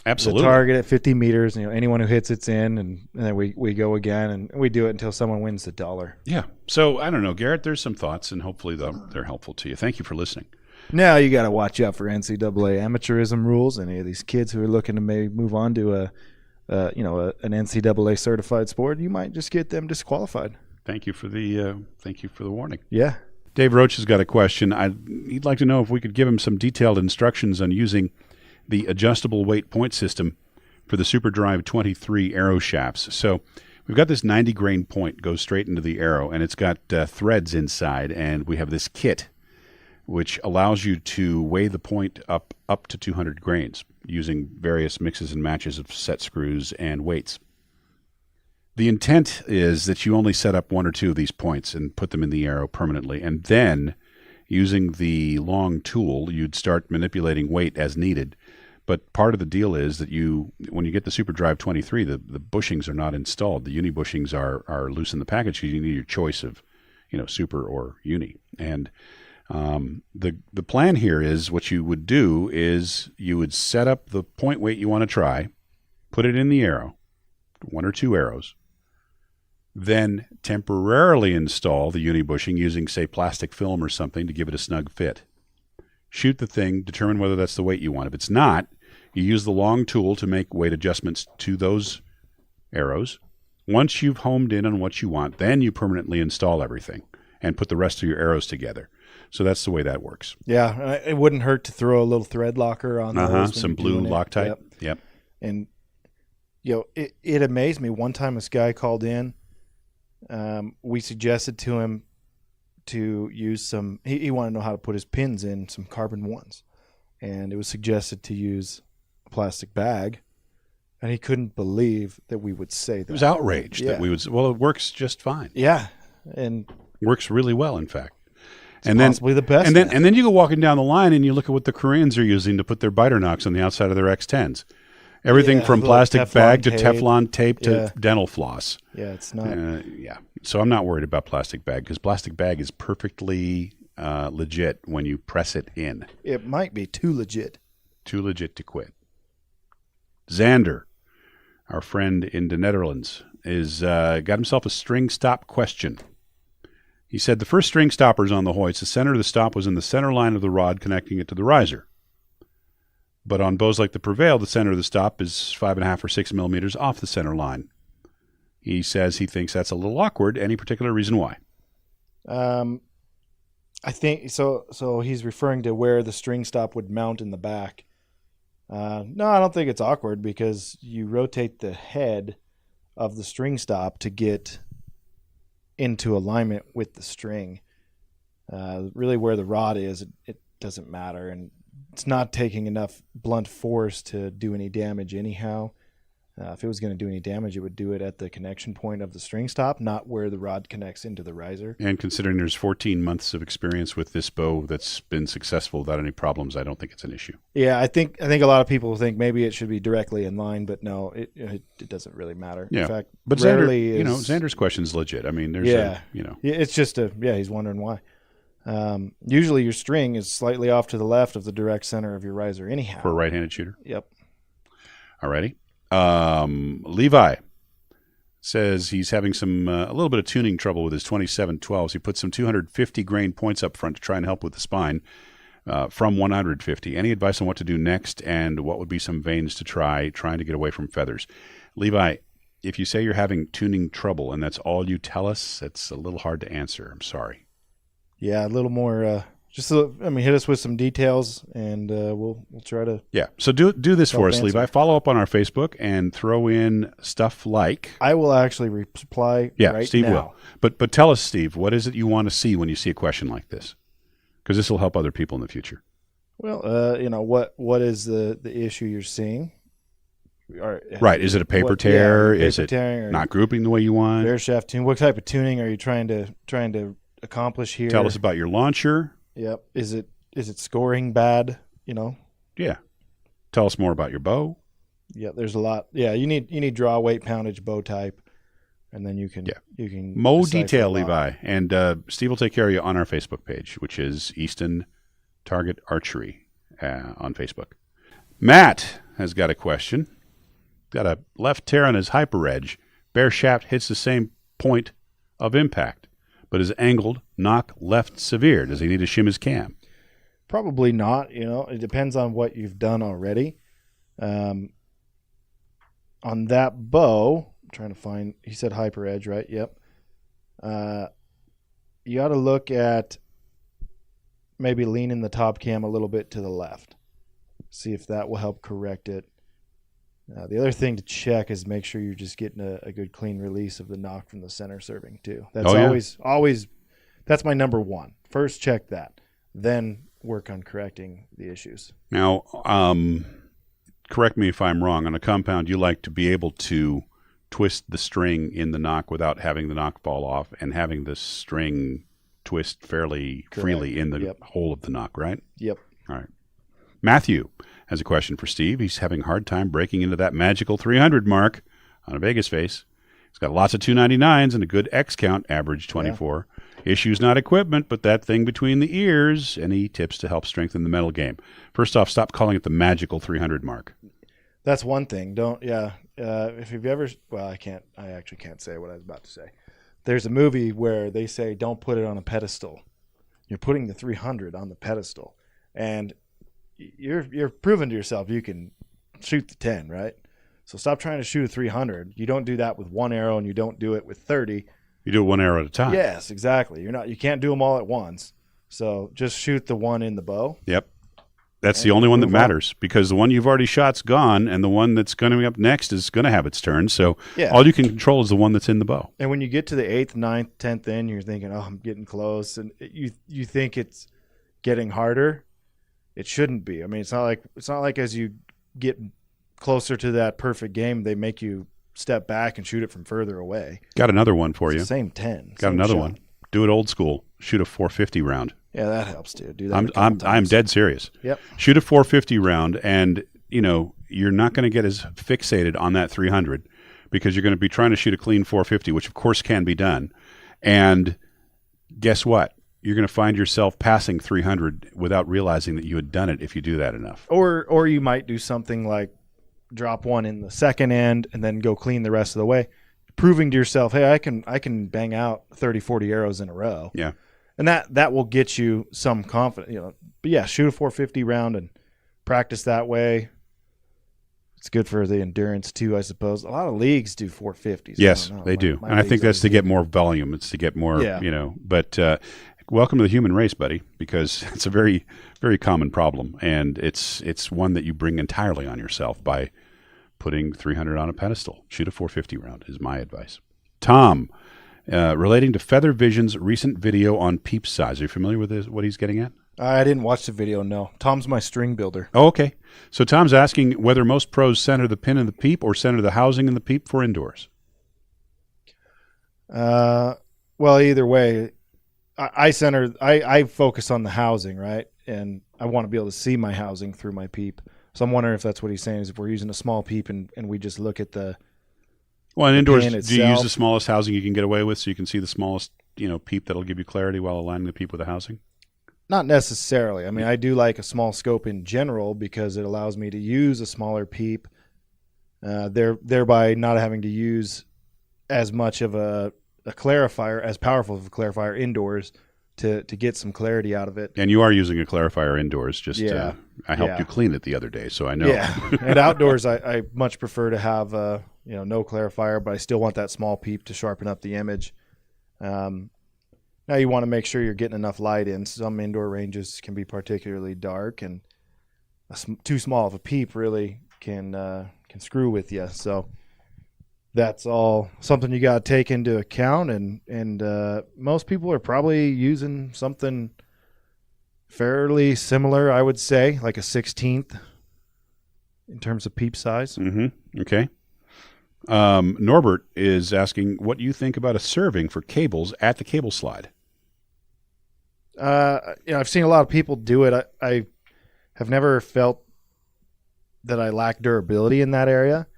target at 50 meters. Anyone who hits it's in, and then we go again, and we do it until someone wins the $1. Yeah. So I don't know, Garrett. There's some thoughts, and hopefully they're helpful to you. Thank you for listening. Now you got to watch out for NCAA amateurism rules. Any of these kids who are looking to maybe move on to an NCAA certified sport, you might just get them disqualified. Thank you for the warning. Yeah. Dave Roach has got a question. He'd like to know if we could give him some detailed instructions on using the adjustable weight point system for the Super Drive 23 arrow shafts. So we've got this 90 grain point goes straight into the arrow, and it's got threads inside, and we have this kit which allows you to weigh the point up to 200 grains using various mixes and matches of set screws and weights. The intent is that you only set up one or two of these points and put them in the arrow permanently, and then using the long tool, you'd start manipulating weight as needed. But part of the deal is that when you get the Super Drive 23, the bushings are not installed. The uni bushings are loose in the package. You need your choice of, super or uni. And the plan here is what you would do is you would set up the point weight you want to try, put it in the arrow, one or two arrows, then temporarily install the uni bushing using, say, plastic film or something to give it a snug fit. Shoot the thing, determine whether that's the weight you want. If it's not, you use the long tool to make weight adjustments to those arrows. Once you've homed in on what you want, then you permanently install everything and put the rest of your arrows together. So that's the way that works. Yeah, it wouldn't hurt to throw a little thread locker on those. Some blue Loctite. Yep. And, it amazed me. One time this guy called in. We suggested to him to use some, he wanted to know how to put his pins in some carbon ones. And it was suggested to use a plastic bag. And he couldn't believe that we would say that. He was outraged that we would. Well, it works just fine. Yeah. And works really well, in fact. And possibly the best. And then you go walking down the line and you look at what the Koreans are using to put their biter knocks on the outside of their X10s. Everything from plastic bag to Teflon tape to dental floss. Yeah, it's not. So I'm not worried about plastic bag because plastic bag is perfectly legit when you press it in. It might be too legit. Too legit to quit. Xander, our friend in the Netherlands, is got himself a string stop question. He said the first string stopper is on the hoist. The center of the stop was in the center line of the rod connecting it to the riser. But on bows like the Prevail, the center of the stop is 5.5 or 6 millimeters off the center line. He says he thinks that's a little awkward. Any particular reason why? I think so. So he's referring to where the string stop would mount in the back. No, I don't think it's awkward because you rotate the head of the string stop to get into alignment with the string. Really where the rod is, it doesn't matter. And it's not taking enough blunt force to do any damage anyhow. If it was going to do any damage, it would do it at the connection point of the string stop, not where the rod connects into the riser. And considering there's 14 months of experience with this bow that's been successful without any problems, I don't think it's an issue. Yeah, I think a lot of people think maybe it should be directly in line, but no, it doesn't really matter. Yeah, In fact, but rarely Xander, Xander's question is legit. I mean, there's it's just he's wondering why. Usually your string is slightly off to the left of the direct center of your riser anyhow. For a right-handed shooter. Yep. Alrighty. Levi says he's having a little bit of tuning trouble with his 2712s. He put some 250 grain points up front to try and help with the spine from 150. Any advice on what to do next, and what would be some veins to trying to get away from feathers? Levi, if you say you're having tuning trouble and that's all you tell us, it's a little hard to answer. I'm sorry. Yeah, a little more. Hit us with some details, and we'll try to. Yeah. So do this for us, Levi. Follow up on our Facebook and throw in stuff like. I will actually reply. Yeah, right Steve now. will. But tell us, Steve, what is it you want to see when you see a question like this? Because this will help other people in the future. Well, what is the issue you're seeing? Right. Is it a paper tear? Paper is it tearing, not grouping the way you want? Bare shaft tune. What type of tuning are you trying to accomplish here? Tell us about your launcher. Yep. Is it scoring bad? Yeah. Tell us more about your bow. Yeah, there's a lot. Yeah, you need draw weight poundage bow type, and then you can more detail, Levi, and Steve will take care of you on our Facebook page, which is Easton Target Archery on Facebook. Matt has got a question. Got a left tear on his hyper edge. Bare shaft hits the same point of impact, but is angled, knock left severe. Does he need to shim his cam? Probably not. It depends on what you've done already. On that bow, I'm trying to find, he said hyper edge, right? Yep. You ought to look at maybe leaning the top cam a little bit to the left. See if that will help correct it. The other thing to check is make sure you're just getting a good clean release of the knock from the center serving too. That's always that's my number one. First check that, then work on correcting the issues. Now, correct me if I'm wrong. On a compound, you like to be able to twist the string in the knock without having the knock fall off and having the string twist fairly freely in the hole of the knock, right? Yep. All right. Matthew has a question for Steve. He's having a hard time breaking into that magical 300 mark on a Vegas face. He's got lots of 299s and a good X count, average 24. Yeah. Issues not equipment, but that thing between the ears. Any tips to help strengthen the mental game? First off, stop calling it the magical 300 mark. That's one thing. If you've ever, I actually can't say what I was about to say. There's a movie where they say, don't put it on a pedestal. You're putting the 300 on the pedestal. And you're proving to yourself you can shoot the 10, right? So stop trying to shoot a 300. You don't do that with one arrow, and you don't do it with 30. You do it one arrow at a time. Yes, exactly. You can't do them all at once. So just shoot the one in the bow. Yep. That's the only one that matters, because the one you've already shot's gone, and the one that's going to be up next is going to have its turn. So all you can control is the one that's in the bow. And when you get to the 8th, 9th, 10th in, you're thinking, oh, I'm getting close. And you think it's getting harder. It shouldn't be. I mean, it's not like as you get closer to that perfect game, they make you step back and shoot it from further away. Got another one for you. Same 10. Got another one. Do it old school. Shoot a 450 round. Yeah, that helps too. Do that. I'm dead serious. Yep. Shoot a 450 round, and you're not going to get as fixated on that 300 because you're going to be trying to shoot a clean 450, which of course can be done. And guess what? You're going to find yourself passing 300 without realizing that you had done it if you do that enough. Or you might do something like drop one in the second end and then go clean the rest of the way, proving to yourself, hey, I can bang out 30, 40 arrows in a row. Yeah. And that will get you some confidence, But yeah, shoot a 450 round and practice that way. It's good for the endurance too, I suppose. A lot of leagues do 450s. Yes, they do. And I think that's to get more volume. It's to get more, but welcome to the human race, buddy, because it's a very, very common problem, and it's one that you bring entirely on yourself by putting 300 on a pedestal. Shoot a 450 round is my advice. Tom, relating to Feather Vision's recent video on peep size, are you familiar with what he's getting at? I didn't watch the video, no. Tom's my string builder. Oh, okay. So Tom's asking whether most pros center the pin in the peep or center the housing in the peep for indoors. Well, either way, I focus on the housing, right? And I want to be able to see my housing through my peep. So I'm wondering if that's what he's saying, is if we're using a small peep and we just look at the Well, in indoors, pin do you use itself. the smallest housing you can get away with so you can see the smallest, peep that'll give you clarity while aligning the peep with the housing? Not necessarily. I mean, I do like a small scope in general because it allows me to use a smaller peep, thereby not having to use as much of a clarifier, as powerful of a clarifier indoors to get some clarity out of it. And you are using a clarifier indoors. Yeah. I helped you clean it the other day, so I know. Yeah, and outdoors, I much prefer to have no clarifier, but I still want that small peep to sharpen up the image. Now you want to make sure you're getting enough light in. Some indoor ranges can be particularly dark, and too small of a peep really can screw with you. So that's all something you got to take into account. And most people are probably using something fairly similar, I would say, like a 16th in terms of peep size. Mm-hmm. Okay. Norbert is asking what you think about a serving for cables at the cable slide. I've seen a lot of people do it. I have never felt that I lack durability in that area.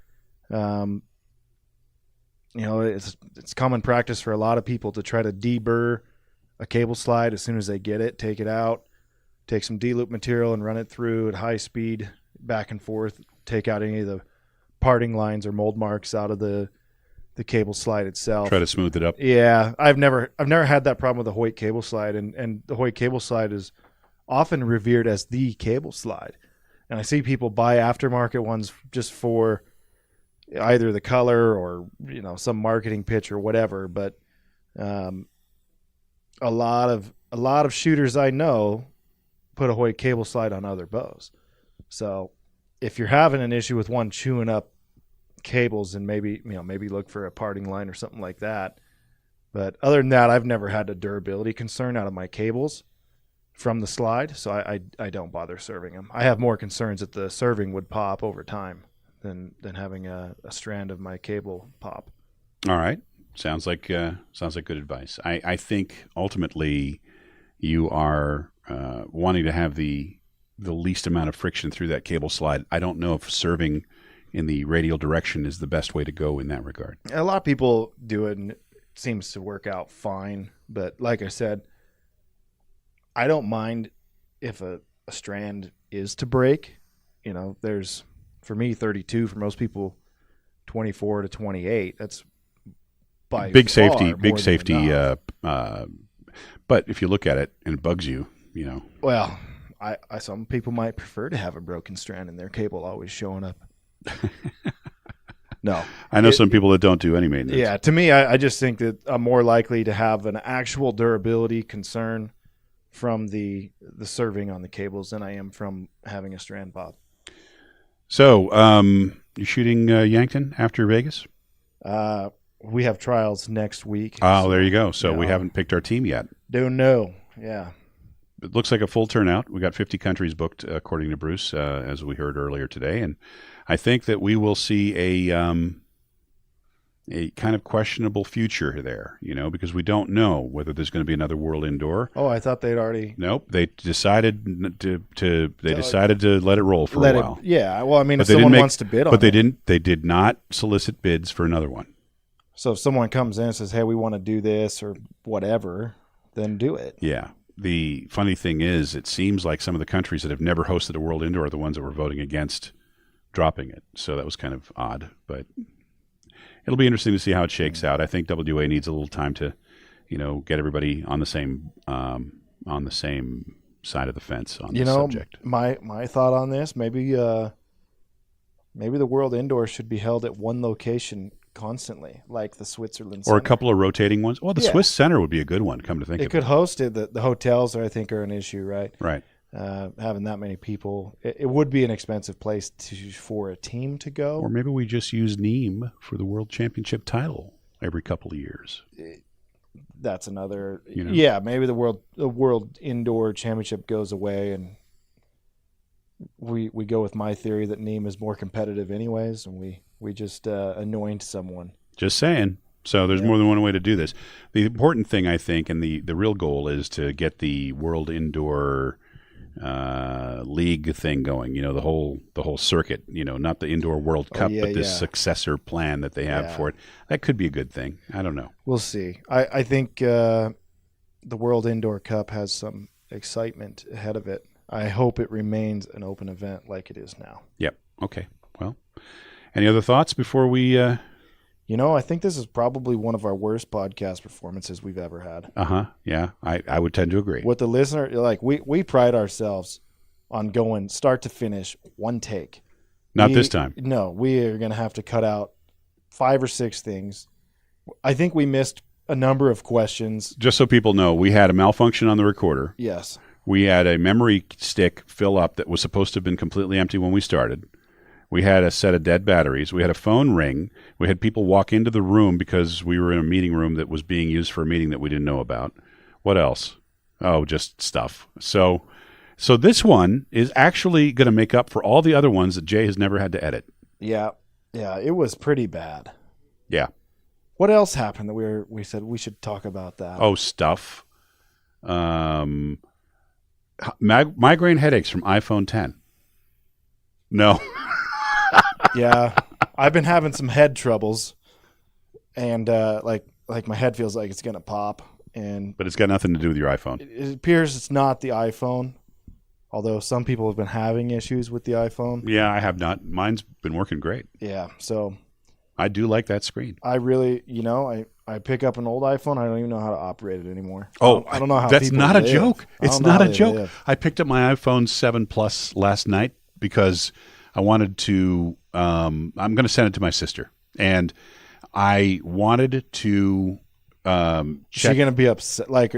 It's common practice for a lot of people to try to deburr a cable slide as soon as they get it, take it out, take some D-loop material and run it through at high speed, back and forth, take out any of the parting lines or mold marks out of the cable slide itself. Try to smooth it up. Yeah, I've never had that problem with the Hoyt cable slide, and the Hoyt cable slide is often revered as the cable slide. And I see people buy aftermarket ones just for either the color or some marketing pitch or whatever. But a lot of shooters I know put a Hoyt cable slide on other bows. So if you're having an issue with one chewing up cables, and maybe look for a parting line or something like that. But other than that, I've never had a durability concern out of my cables from the slide, so I don't bother serving them. I have more concerns that the serving would pop over time than having a strand of my cable pop. All right. Sounds like good advice. I think ultimately you are wanting to have the least amount of friction through that cable slide. I don't know if serving in the radial direction is the best way to go in that regard. A lot of people do it, and it seems to work out fine. But like I said, I don't mind if a strand is to break. There's, for me, 32. For most people, 24 to 28. That's by big far safety. more Big than safety. enough. But if you look at it and it bugs you, Well, some people might prefer to have a broken strand in their cable always showing up. No, I know some people that don't do any maintenance. Yeah, to me, I just think that I'm more likely to have an actual durability concern from the serving on the cables than I am from having a strand pop. So, you're shooting Yankton after Vegas? We have trials next week. Oh, there you go. So we haven't picked our team yet. Don't know. Yeah. It looks like a full turnout. We got 50 countries booked, according to Bruce, as we heard earlier today, and I think that we will see a kind of questionable future there, because we don't know whether there's going to be another World Indoor. Oh, I thought they'd already. Nope, they decided to let it roll for a while. Yeah, well, I mean, But if they someone didn't wants to bid on but it. they did not solicit bids for another one. So if someone comes in and says, "Hey, we want to do this" or whatever, then do it. Yeah. The funny thing is, it seems like some of the countries that have never hosted a World Indoor are the ones that were voting against dropping it. So that was kind of odd, but it'll be interesting to see how it shakes out. I think WA needs a little time to, get everybody on the same side of the fence on this subject. My thought on this, maybe the World Indoor should be held at one location constantly, like the Switzerland Or a Center. couple of rotating ones. Well, the Yeah. Swiss Center would be a good one, come to think of It could host it. The hotels, I think, are an issue, right? Right. Having that many people, it would be an expensive place for a team to go. Or maybe we just use Nîmes for the World Championship title every couple of years. That's another. You know? Yeah, maybe the world indoor championship goes away, and we go with my theory that Nîmes is more competitive, anyways, and we just anoint someone. Just saying. So there's more than one way to do this. The important thing, I think, and the real goal is to get the World Indoor League thing going. You know, the whole circuit. You know, not the Indoor World Cup, but this successor plan that they have for it. That could be a good thing. I don't know. We'll see. I think the World Indoor Cup has some excitement ahead of it. I hope it remains an open event like it is now. Yep. Okay. Well, any other thoughts before we? I think this is probably one of our worst podcast performances we've ever had. Yeah, I would tend to agree. What the listener, like, we pride ourselves on going start to finish, one take. Not this time. No, we are going to have to cut out 5 or 6 things. I think we missed a number of questions. Just so people know, we had a malfunction on the recorder. Yes. We had a memory stick fill up that was supposed to have been completely empty when we started. We had a set of dead batteries. We had a phone ring. We had people walk into the room because we were in a meeting room that was being used for a meeting that we didn't know about. What else? Oh, just stuff. So this one is actually going to make up for all the other ones that Jay has never had to edit. Yeah, it was pretty bad. Yeah. What else happened that we said we should talk about that? Oh, stuff. Migraine headaches from iPhone 10. No. Yeah, I've been having some head troubles, and like my head feels like it's gonna pop. But it's got nothing to do with your iPhone. It appears it's not the iPhone, although some people have been having issues with the iPhone. Yeah, I have not. Mine's been working great. Yeah, so I do like that screen. I really, I pick up an old iPhone. I don't even know how to operate it anymore. Oh, I don't know how. That's not a joke. It's not a joke. Live. I picked up my iPhone 7 Plus last night because I wanted to. I'm going to send it to my sister, and I wanted to. Is she going to be upset? Like,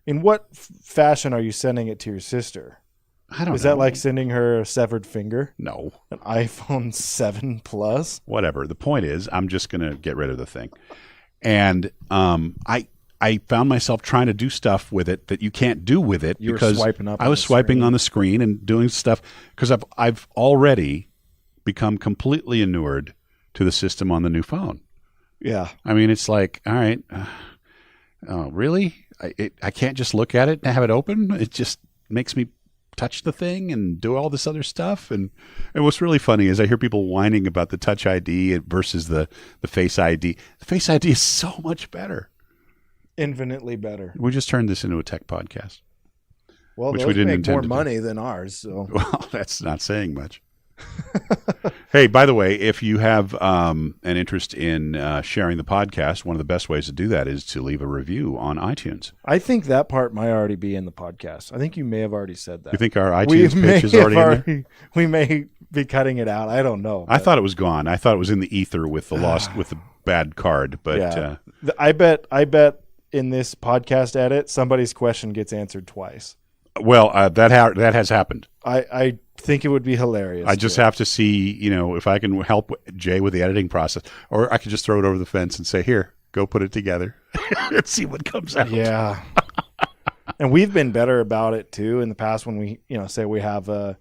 in what fashion are you sending it to your sister? I don't know. Is that like sending her a severed finger? No. An iPhone 7 Plus? Whatever. The point is, I'm just going to get rid of the thing. And I found myself trying to do stuff with it that you can't do with it because I was swiping on the screen and doing stuff because I've already become completely inured to the system on the new phone. Yeah. I mean, it's like, all right, oh, really? I can't just look at it and have it open? It just makes me touch the thing and do all this other stuff. And what's really funny is I hear people whining about the Touch ID versus the Face ID. The Face ID is so much better. Infinitely better. We just turned this into a tech podcast. Well, which those we didn't make intend more to money than ours. So. Well, that's not saying much. Hey, by the way, if you have an interest in sharing the podcast, one of the best ways to do that is to leave a review on iTunes. I think that part might already be in the podcast. I think you may have already said that. You think our iTunes pitch is already in there? We may be cutting it out. I don't know. I thought it was gone. I thought it was in the ether with the bad card. But yeah. I bet in this podcast edit, somebody's question gets answered twice. Well, that has happened. I think it would be hilarious. I just have to see, if I can help Jay with the editing process, or I could just throw it over the fence and say, "Here, go put it together and see what comes out." Yeah. And we've been better about it too in the past when we, say we have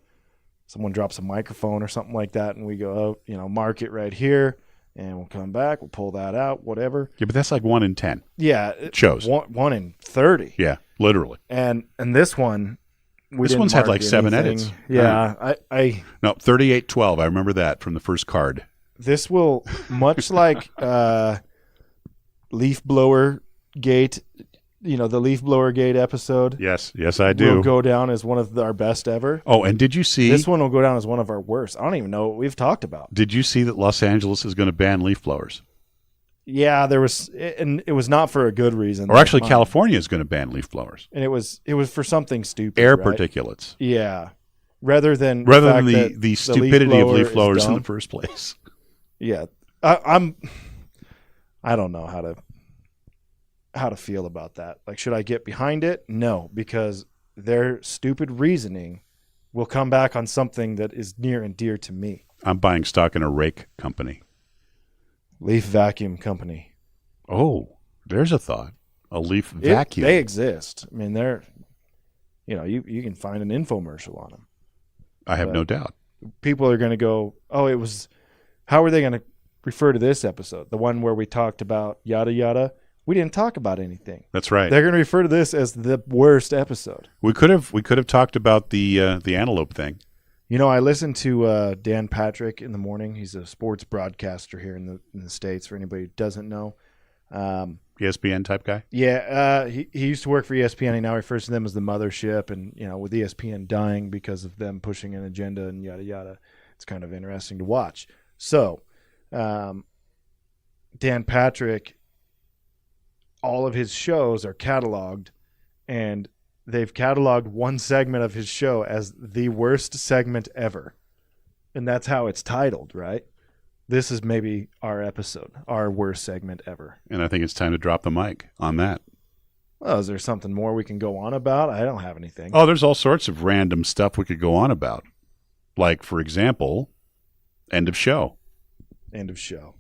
someone drops a microphone or something like that, and we go, mark it right here, and we'll come back, we'll pull that out, whatever. Yeah, but that's like 1 in 10. Yeah, shows 1 in 30. Yeah, literally. And this one. This one's had like 7 edits. Yeah, no 3812. I remember that from the first card. This will much like Leaf Blower Gate, the Leaf Blower Gate episode. Yes, I do. Will go down as one of our best ever. Oh, and did you see this one will go down as one of our worst? I don't even know what we've talked about. Did you see that Los Angeles is going to ban leaf blowers? Yeah, and it was not for a good reason. Or actually, California is going to ban leaf blowers. And it was for something stupid. Air right? particulates. Yeah, rather than the stupidity of leaf blowers in the first place. Yeah, I'm I don't know how to feel about that. Like, should I get behind it? No, because their stupid reasoning will come back on something that is near and dear to me. I'm buying stock in a rake company. Leaf Vacuum Company. Oh, there's a thought. A leaf vacuum. They exist. I mean, they're, you can find an infomercial on them. I have no doubt. People are going to go, how are they going to refer to this episode? The one where we talked about yada, yada. We didn't talk about anything. That's right. They're going to refer to this as the worst episode. We could have talked about the antelope thing. I listen to Dan Patrick in the morning. He's a sports broadcaster here in the States, for anybody who doesn't know. ESPN type guy? Yeah. He used to work for ESPN. He now refers to them as the mothership. And, with ESPN dying because of them pushing an agenda and yada, yada, it's kind of interesting to watch. So, Dan Patrick, all of his shows are cataloged, and they've cataloged one segment of his show as the worst segment ever. And that's how it's titled, right? This is maybe our episode, our worst segment ever. And I think it's time to drop the mic on that. Well, is there something more we can go on about? I don't have anything. Oh, there's all sorts of random stuff we could go on about. Like, for example, end of show. End of show.